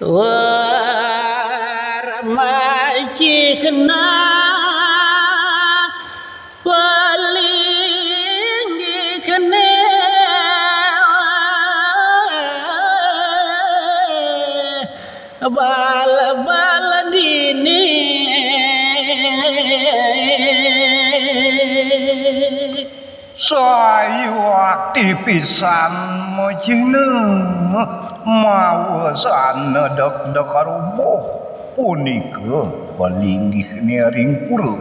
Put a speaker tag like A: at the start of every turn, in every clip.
A: Warmaji kena paling kena bal dini
B: saya tipisan mojine mawasan dek rubuh punika palinggih ring pura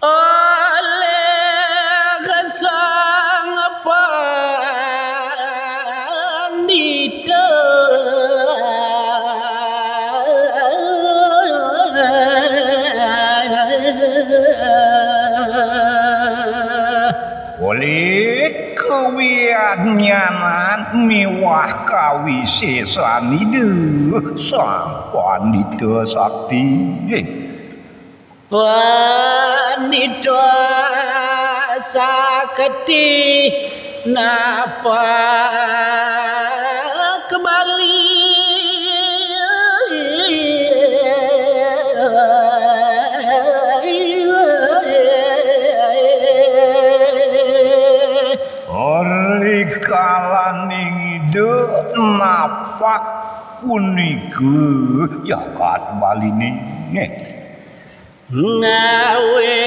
A: oleh sang pandita
B: oleh kewianyanan miwah kawisesan ide sang pandita sakti
A: pandita sakti napa kembali
B: kalaning ide napak punika ya kat baline
A: ngawe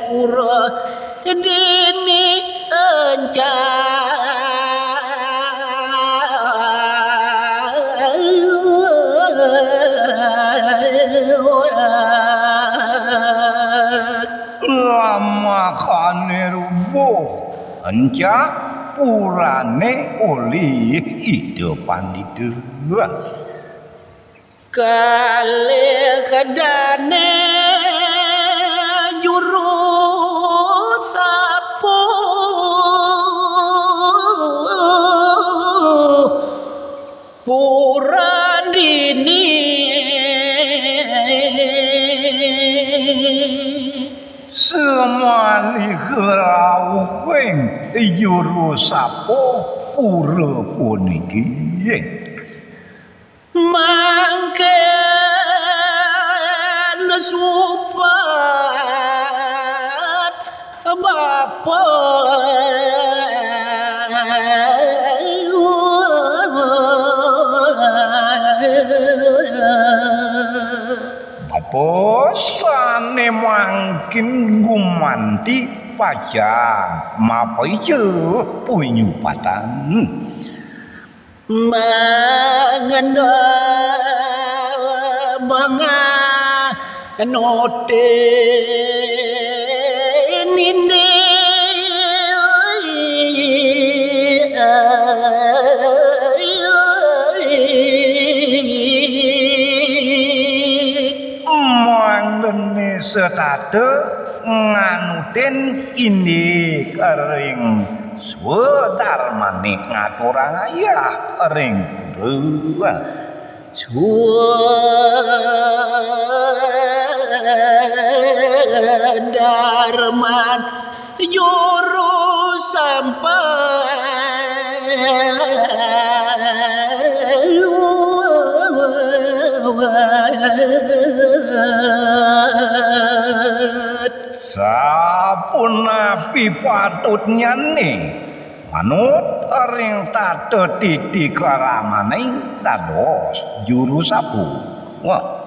A: pura dini
B: lama kane rubuh encak purane oleh ide pandita
A: kali kedane jurus sapu pura dini
B: semali keraweng jurus sapu pura puniki
A: mangken supat bapa
B: bapa sane mangkin gumanti pajang mapaije punyupatan
A: mangenda banga note ninde
B: mangdene setate nganuten ini kering swedarmane ngaturang ayah ring pura
A: darman juru sampai
B: sapunapi patutnya nih manut ring tate titik karamaning dados juru sapu wah